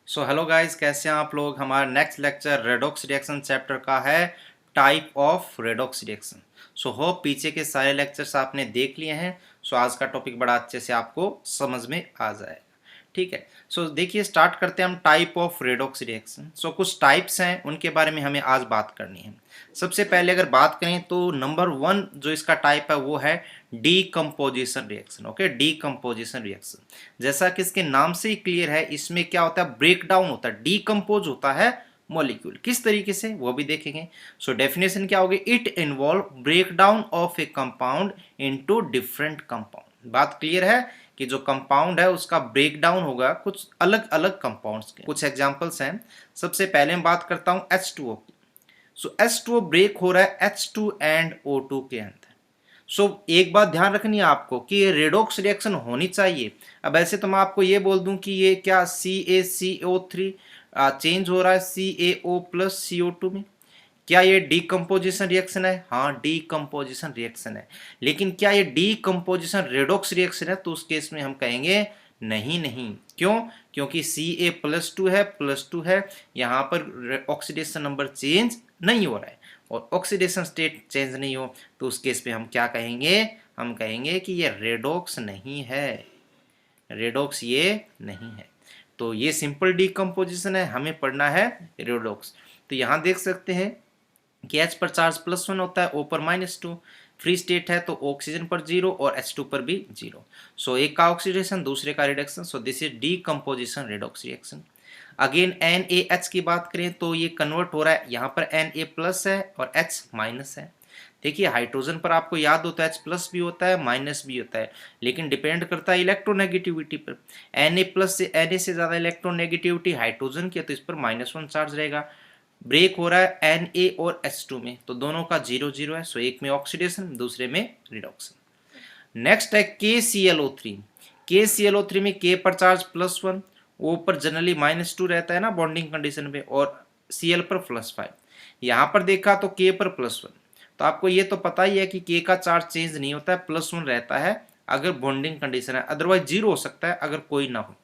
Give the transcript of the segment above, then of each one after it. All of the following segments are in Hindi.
सो हेलो गाइस, कैसे हैं आप लोग। हमारा next lecture redox reaction chapter का है, type of redox reaction. So hope पीछे के सारे लेक्चर्स आपने देख लिए हैं। सो आज का टॉपिक बड़ा अच्छे से आपको समझ में आ जाएगा। ठीक है, सो देखिए स्टार्ट करते हैं हम टाइप ऑफ रेडॉक्स रिएक्शन। सो कुछ टाइप्स हैं, उनके बारे में हमें आज बात करनी है। सबसे पहले अगर बात करें तो नंबर 1 जो इसका टाइप है वो है decomposition reaction. Okay, decomposition reaction जैसा कि इसके नाम से ही क्लियर है, इसमें क्या होता है, ब्रेक डाउन होता है, डीकम्पोज होता है मॉलिक्यूल। किस तरीके से वो भी देखेंगे। सो डेफिनेशन क्या होगी, it involve break down of a compound into different compound. बात क्लियर है कि जो कंपाउंड है उसका ब्रेक डाउन होगा कुछ अलग अलग कंपाउंड्स के। कुछ एग्जांपल्स हैं। सबसे पहले मैं बात करता हूं H2O की। सो H2O ब्रेक हो रहा है H2 एंड O2 के अंदर। सो एक बात ध्यान रखनी है आपको कि ये रेडॉक्स रिएक्शन होनी चाहिए। अब ऐसे तो मैं आपको ये बोल दूं कि ये क्या CaCO3 चेंज हो रहा है CaO प्लस CO2 में, क्या ये डीकम्पोजिशन रिएक्शन है? हाँ, डीकम्पोजिशन रिएक्शन है। लेकिन क्या ये डीकम्पोजिशन रेडॉक्स रिएक्शन है? तो उस केस में हम कहेंगे नहीं नहीं। क्यों? क्योंकि Ca+2 है, +2 है, यहाँ पर ऑक्सीडेशन नंबर चेंज नहीं हो रहा है और ऑक्सीडेशन स्टेट चेंज नहीं हो, तो उस केस पे हम क्या कहेंगे, हम कहेंगे कि ये रेडॉक्स नहीं है, रेडॉक्स ये नहीं है। तो ये सिंपल डीकम्पोजिशन है, हमें पढ़ना है रेडॉक्स। तो यहाँ देख सकते हैं कि H पर चार्ज +1 होता है, O पर -2, फ्री स्टेट है तो ऑक्सीजन पर 0 और H2 पर भी 0। सो एक का ऑक्सीडेशन दूसरे का reduction. So this is decomposition redox reaction. Again NaH की बात करें तो ये कन्वर्ट हो रहा है, यहाँ पर Na+ है और H- है। देखिए हाइड्रोजन पर आपको याद होता है H+ भी होता है, माइनस भी होता है, लेकिन डिपेंड करता है इलेक्ट्रोनेगेटिविटी पर। Na+ से Na से ज्यादा इलेक्ट्रोनेगेटिविटी हाइड्रोजन की है तो इस पर -1 चार्ज रहेगा। ब्रेक हो रहा है Na और H2 में, तो दोनों का 0 0 है। सो एक में ऑक्सीडेशन दूसरे में रिडक्शन। नेक्स्ट है KClO3। KClO3 में K पर चार्ज +1, O पर जनरली -2 रहता है ना बॉन्डिंग कंडीशन में, और Cl पर +5। यहाँ पर देखा तो K पर +1, तो आपको ये तो पता ही है कि K का चार्ज चेंज नहीं होता है, +1 रहता है अगर बॉन्डिंग कंडीशन है, अदरवाइज 0 हो सकता है अगर कोई ना हो।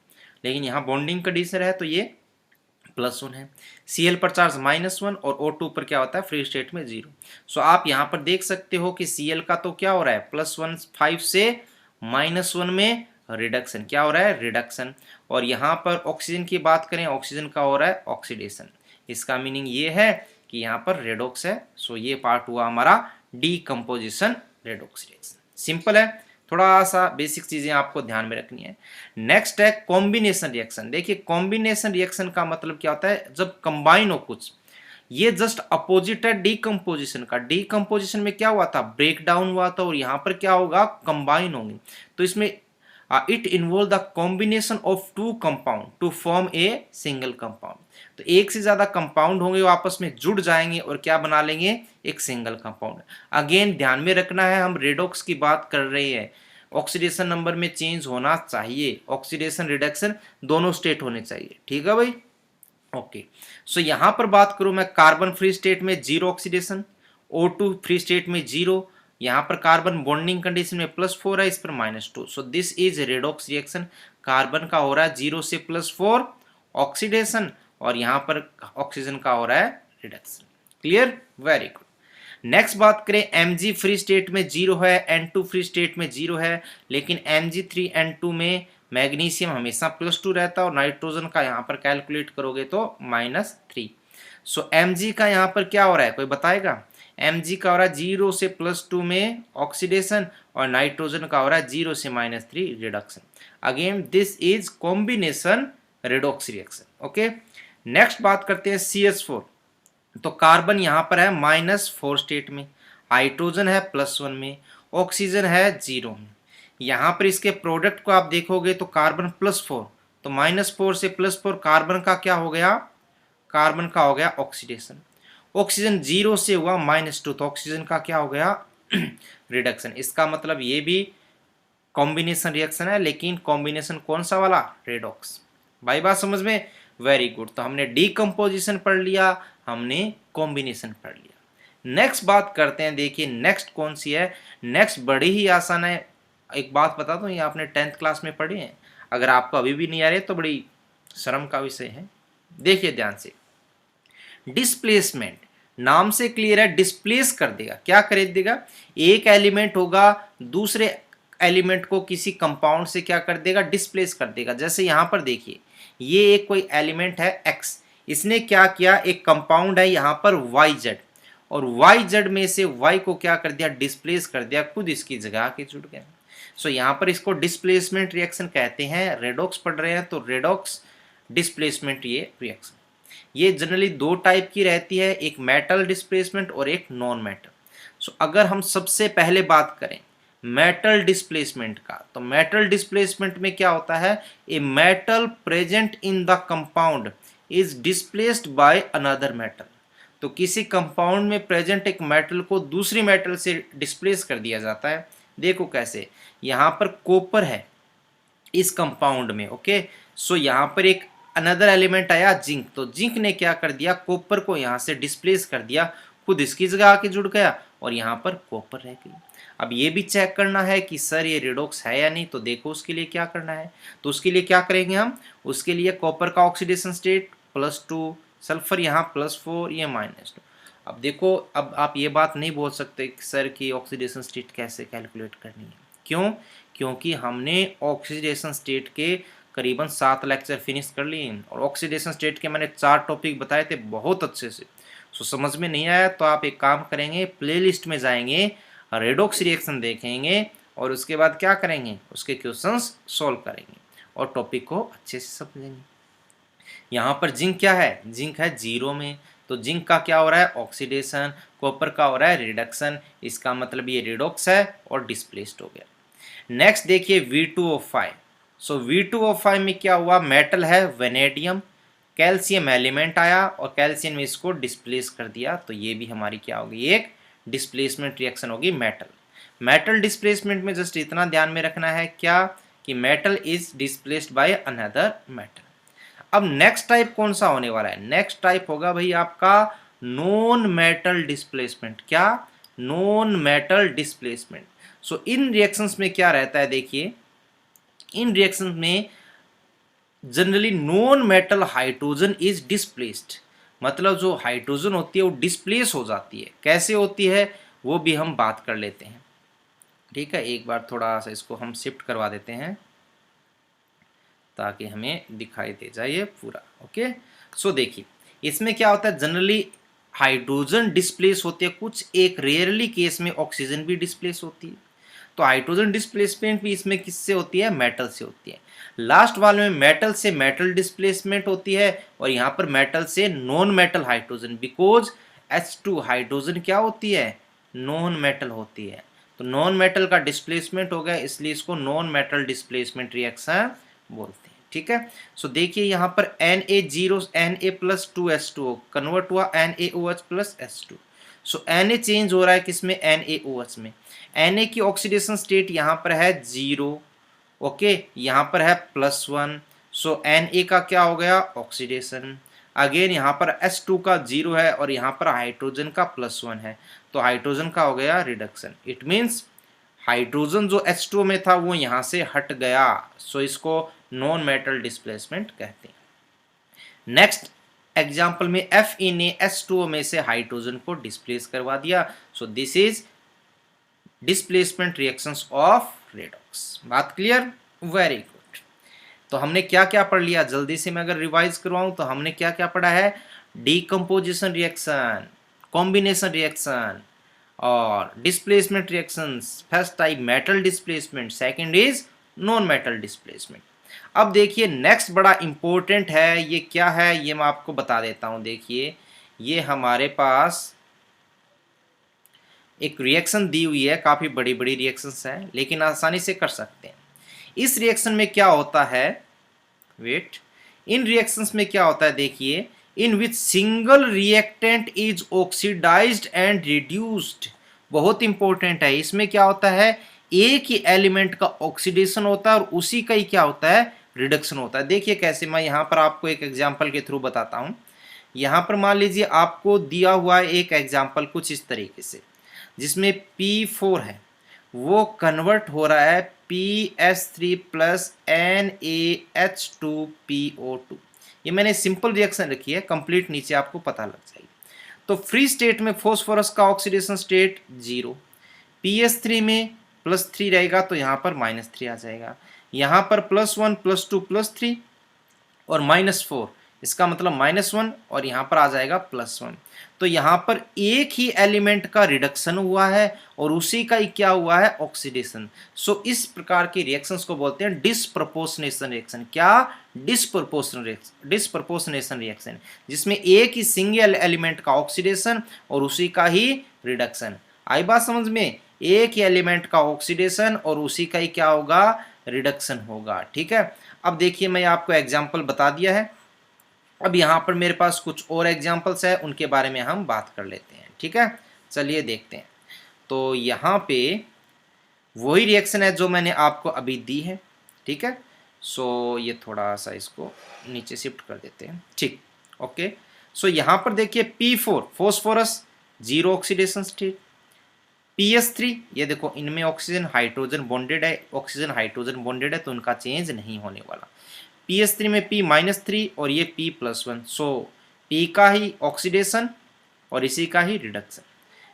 लेकिन यहाँ बॉन्डिंग कंडीशन है तो ये +1 है। Cl पर चार्ज -1 और O2 पर क्या होता है, फ्री स्टेट में 0। सो आप यहाँ पर देख सकते हो कि Cl का तो क्या हो रहा है, +1 5 से -1 में रिडक्शन, क्या हो रहा है, रिडक्शन। और यहाँ पर ऑक्सीजन की बात करें, ऑक्सीजन का हो रहा है ऑक्सीडेशन। इसका मीनिंग ये है कि यहाँ पर रेडॉक्स है। सो ये पार्ट हुआ हमारा डीकम्पोजिशन रेडॉक्स रिएक्शन। सिंपल है, थोड़ा सा बेसिक चीजें आपको ध्यान में रखनी है। नेक्स्ट है कॉम्बिनेशन रिएक्शन। देखिए कॉम्बिनेशन रिएक्शन का मतलब क्या होता है, जब कंबाइन हो कुछ। ये जस्ट अपोजिट है डीकम्पोजिशन का। डीकम्पोजिशन में क्या हुआ था, ब्रेक डाउन हुआ था, और यहाँ पर क्या होगा, कंबाइन होंगे। तो इसमें it involve the combination of two compound to form a single compound. तो एक से ज्यादा कंपाउंड होंगे, वो आपस में जुड़ जाएंगे और क्या बना लेंगे, एक सिंगल कंपाउंड। अगेन ध्यान में रखना है, हम रेडॉक्स की बात कर रहे हैं, ऑक्सीडेशन नंबर में चेंज होना चाहिए, ऑक्सीडेशन रिडक्शन दोनों स्टेट होने चाहिए। ठीक है भाई, ओके। सो यहां पर बात करूं मैं, कार्बन फ्री स्टेट में 0 ऑक्सीडेशन, O2 फ्री स्टेट में 0, यहां पर कार्बन बॉन्डिंग कंडीशन में +4 है, इस पर -2। So this is redox reaction. Carbon का हो रहा है 0 से +4 ऑक्सीडेशन, और यहां पर ऑक्सीजन का हो रहा है reduction. Clear, very good. Next बात करें, Mg फ्री स्टेट में 0 है, N2 फ्री स्टेट में 0 है, लेकिन Mg3N2 में मैग्नीशियम हमेशा +2 रहता है, और नाइट्रोजन का यहाँ पर कैलकुलेट करोगे तो -3। सो Mg का यहाँ पर क्या हो रहा है, कोई बताएगा? Mg का हो रहा है 0 से +2 में ऑक्सीडेशन, और नाइट्रोजन का हो रहा है 0 से -3 reduction. Again this is combination redox reaction. Okay, next बात करते हैं CH4। तो कार्बन यहाँ पर है -4 स्टेट में, हाइड्रोजन है +1 में, ऑक्सीजन है 0 में। यहाँ पर इसके प्रोडक्ट को आप देखोगे तो कार्बन +4, तो -4 से +4 कार्बन का क्या हो गया, कार्बन का हो गया ऑक्सीडेशन। ऑक्सीजन 0 से हुआ -2, तो ऑक्सीजन का क्या हो गया, रिडक्शन। इसका मतलब ये भी कॉम्बिनेशन रिएक्शन है, लेकिन कॉम्बिनेशन कौन सा वाला, रेडॉक्स। भाई बात समझ में, वेरी गुड। तो हमने डीकम्पोजिशन पढ़ लिया, हमने कॉम्बिनेशन पढ़ लिया। नेक्स्ट बात करते हैं, देखिए नेक्स्ट कौन सी है। नेक्स्ट बड़ी ही आसान है। एक बात बता दूं, ये आपने 10th क्लास में पढ़ी है, अगर आपको अभी भी नहीं आ रही है तो बड़ी शर्म का विषय है। देखिए ध्यान से, डिस्प्लेसमेंट नाम से क्लियर है, डिस्प्लेस कर देगा। क्या कर देगा? एक एलिमेंट होगा दूसरे एलिमेंट को किसी कंपाउंड से क्या कर देगा? डिस्प्लेस कर देगा। जैसे यहां पर देखिए, ये एक कोई एलिमेंट है x, इसने क्या किया, एक कंपाउंड है यहां पर yz, और yz में से y को क्या कर दिया? डिस्प्लेस कर दिया, खुद इसकी जगह के जुड़ गया। सो यहां पर इसको डिस्प्लेसमेंट रिएक्शन कहते हैं। रेडॉक्स पढ़ रहे हैं तो रेडॉक्स डिस्प्लेसमेंट ये रिएक्शन, ये जनरली दो टाइप की रहती है, एक मेटल डिस्प्लेसमेंट और एक नॉन मेटल। सो अगर हम सबसे पहले बात करें मेटल डिस्प्लेसमेंट का, तो मेटल डिस्प्लेसमेंट में क्या होता है? A metal present in the compound is displaced by another metal. तो किसी कंपाउंड में प्रेजेंट एक मेटल को दूसरी मेटल से डिस्प्लेस कर दिया जाता है। देखो कैसे, यहां पर कॉपर है इस कंपाउंड में, ओके। सो यहां पर एक अनदर एलिमेंट आया जिंक, तो जिंक ने क्या कर दिया? कॉपर को यहां से डिस्प्लेस कर दिया, खुद इसकी जगह आके जुड़ गया और यहां पर कॉपर रह गई। अब ये भी चेक करना है कि सर ये रेडॉक्स है या नहीं, तो देखो उसके लिए क्या करना है। तो उसके लिए क्या करेंगे हम? उसके लिए कॉपर का ऑक्सीडेशन स्टेट +2, सल्फर यहाँ +4, ये -2। अब देखो, अब आप ये बात नहीं बोल सकते कि सर की ऑक्सीडेशन स्टेट कैसे कैलकुलेट करनी है। क्यों? क्योंकि हमने ऑक्सीडेशन स्टेट के करीबन 7 लेक्चर फिनिश कर लिए और ऑक्सीडेशन स्टेट के मैंने 4 टॉपिक बताए थे बहुत अच्छे से। सो समझ में नहीं आया तो आप एक काम करेंगे, प्लेलिस्ट में जाएंगे, रेडॉक्स रिएक्शन देखेंगे और उसके बाद क्या करेंगे? उसके क्वेश्चंस सॉल्व करेंगे और टॉपिक को अच्छे से समझेंगे। यहाँ पर जिंक क्या है? जिंक है 0 में, तो जिंक का क्या हो रहा है? ऑक्सीडेशन। कॉपर का हो रहा है रिडक्शन, इसका मतलब ये रिडॉक्स है और डिस्प्लेस्ड हो गया। नेक्स्ट देखिए V2O5। सो V2O5 में क्या हुआ? मेटल है वेनेडियम, कैल्शियम एलिमेंट आया और कैल्शियम में इसको डिस्प्लेस कर दिया, तो ये भी हमारी क्या होगी? एक डिस्प्लेसमेंट रिएक्शन होगी मेटल। मेटल डिस्प्लेसमेंट में जस्ट इतना ध्यान में रखना है क्या, कि metal is displaced by another metal. अब नेक्स्ट टाइप कौन सा होने वाला है? नेक्स्ट टाइप होगा भाई आपका नॉन मेटल डिस्प्लेसमेंट। क्या? Non metal displacement. So in reactions में क्या रहता है? देखिए, इन रिएक्शंस में generally non metal hydrogen is displaced, मतलब जो हाइड्रोजन होती है वो डिस्प्लेस हो जाती है। कैसे होती है वो भी हम बात कर लेते हैं, ठीक है। एक बार थोड़ा सा इसको हम शिफ्ट करवा देते हैं ताकि हमें दिखाई दे जाए ये पूरा, ओके। सो देखिए, इसमें क्या होता है? जनरली हाइड्रोजन डिस्प्लेस होती है, कुछ एक रेयरली केस में ऑक्सीजन भी डिस्प्लेस होती है। तो हाइड्रोजन डिस्प्लेसमेंट भी इसमें किससे होती है? मेटल से होती है। लास्ट वाले में मेटल से मेटल डिस्प्लेसमेंट होती है और यहाँ पर मेटल से non metal hydrogen, because H2 hydrogen क्या होती है? नॉन मेटल होती है। तो नॉन मेटल का डिस्प्लेसमेंट हो गया, इसलिए इसको नॉन मेटल डिस्प्लेसमेंट रिएक्शन बोलते हैं, ठीक है। सो देखिए यहाँ पर Na0 Na+2H2O कन्वर्ट हुआ NaOH+H2। सो Na चेंज हो रहा है किसमें? NaOH में। Na की ऑक्सीडेशन स्टेट यहाँ पर है 0, ओके, यहाँ पर है +1। सो Na का क्या हो गया? ऑक्सीडेशन। अगेन यहाँ पर H2 का 0 है और यहाँ पर हाइड्रोजन का +1 है, तो हाइड्रोजन का हो गया रिडक्शन। इट मीन्स हाइड्रोजन जो H2 में था वो यहाँ से हट गया, सो इसको नॉन मेटल डिस्प्लेसमेंट कहते हैं। नेक्स्ट एग्जाम्पल में Fe ने H2O में से हाइड्रोजन को डिस्प्लेस करवा दिया, so this is displacement reactions of redox. बात क्लियर? Very good. तो हमने क्या क्या पढ़ लिया? जल्दी से मैं अगर रिवाइज करवाऊं तो हमने क्या क्या पढ़ा है? डीकंपोजिशन रिएक्शन, कॉम्बिनेशन रिएक्शन और displacement reactions. First type metal displacement, second is non metal displacement. अब देखिए नेक्स्ट बड़ा इंपॉर्टेंट है, ये क्या है ये मैं आपको बता देता हूं। देखिए, ये हमारे पास एक रिएक्शन दी हुई है, काफी बड़ी बड़ी रिएक्शंस है लेकिन आसानी से कर सकते हैं। इस रिएक्शन में क्या होता है? वेट, इन रिएक्शंस में क्या होता है? देखिए, in which single reactant is oxidised and reduced. बहुत इंपॉर्टेंट है। इसमें क्या होता है? एक ही एलिमेंट का ऑक्सीडेशन होता है और उसी का ही क्या होता है? रिडक्शन होता है। देखिए कैसे, मैं यहाँ पर आपको एक एग्जाम्पल के थ्रू बताता हूँ। यहाँ पर मान लीजिए आपको दिया हुआ है एक एग्जाम्पल कुछ इस तरीके से, जिसमें P4 है, वो कन्वर्ट हो रहा है PS3 + NaH2PO2। ये मैंने सिंपल रिएक्शन रखी है, कंप्लीट नीचे आपको पता लग जाएगी। तो फ्री स्टेट में फॉस्फोरस का ऑक्सीडेशन स्टेट 0, PS3 में +3 रहेगा तो यहाँ पर -3 आ जाएगा, यहाँ पर +1 +2 +3 और -4, इसका मतलब -1 और यहाँ पर आ जाएगा +1। तो यहाँ पर एक ही एलिमेंट का रिडक्शन हुआ है और उसी का ही क्या हुआ है, ऑक्सीडेशन। सो इस प्रकार की रिएक्शंस को बोलते हैं डिस्प्रपोर्शनेशन रिएक्शन। क्या? डिस्प्रपोर्शनेशन रिएक्शन, जिसमें एक ही सिंगल एलिमेंट का ऑक्सीडेशन और उसी का ही रिडक्शन। आई बात समझ में? एक ही एलिमेंट का ऑक्सीडेशन और उसी का ही क्या होगा, रिडक्शन होगा। ठीक है, अब देखिए मैं आपको एग्जाम्पल बता दिया है, अब यहाँ पर मेरे पास कुछ और एग्जाम्पल्स है, उनके बारे में हम बात कर लेते हैं। ठीक है, चलिए देखते हैं। तो यहाँ पे वही रिएक्शन है जो मैंने आपको अभी दी है। ठीक है, सो ये थोड़ा सा इसको नीचे शिफ्ट कर देते हैं। ठीक, ओके। सो यहाँ पर देखिए P4 phosphorus 0 oxidation state, PS3 ये देखो इनमें ऑक्सीजन हाइड्रोजन बॉन्डेड है, ऑक्सीजन हाइड्रोजन बॉन्डेड है तो उनका चेंज नहीं होने वाला। PS3 में P-3 और ये P+1, सो P का ही ऑक्सीडेशन और इसी का ही रिडक्शन।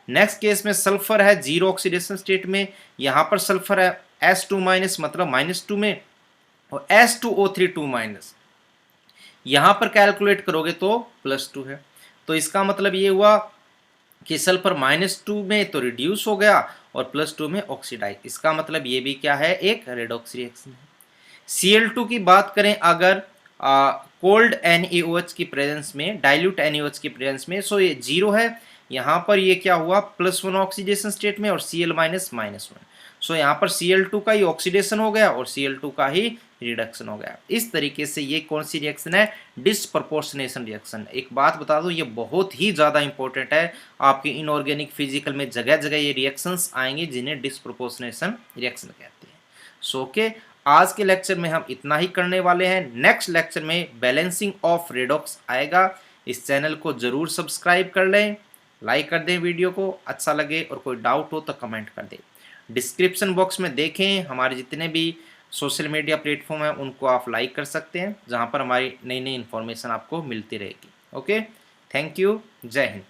नेक्स्ट केस में सल्फर है 0 ऑक्सीडेशन स्टेट में, यहाँ पर सल्फर है S2- मतलब -2 में और S2O3 2-, यहाँ पर कैलकुलेट करोगे तो +2 है। तो इसका मतलब ये हुआ कि सल्फर -2 में तो रिड्यूस हो गया और +2 में ऑक्सीडाइज। इसका मतलब ये भी क्या है, एक रेडॉक्स रिएक्शन है। Cl2 की बात करें अगर कोल्ड NaOH की प्रेजेंस में, डाइल्यूट NaOH की प्रेजेंस में, सो ये 0 है। यहाँ पर ये क्या हुआ, +1 ऑक्सीडेशन स्टेट में और Cl- -1, सो यहाँ पर Cl2 का ही ऑक्सीडेशन हो गया और Cl2 का ही रिडक्शन हो गया। इस तरीके से ये कौन सी रिएक्शन है, डिस्प्रपोर्शनेशन रिएक्शन। एक बात बता दूं, ये बहुत ही ज़्यादा इंपॉर्टेंट है, आपके इनऑर्गेनिक फिजिकल में जगह जगह ये रिएक्शंस आएंगे जिन्हें डिस्प्रपोर्शनेशन रिएक्शन कहते हैं। सो ओके, आज के लेक्चर में हम इतना ही करने वाले हैं। नेक्स्ट लेक्चर में बैलेंसिंग ऑफ रेडॉक्स आएगा। इस चैनल को जरूर सब्सक्राइब कर लें, लाइक कर दें वीडियो को, अच्छा लगे और कोई डाउट हो तो कमेंट कर दें। डिस्क्रिप्शन बॉक्स में देखें, हमारे जितने भी सोशल मीडिया प्लेटफॉर्म हैं उनको आप लाइक कर सकते हैं, जहां पर हमारी नई नई इन्फॉर्मेशन आपको मिलती रहेगी। ओके, थैंक यू, जय हिंद।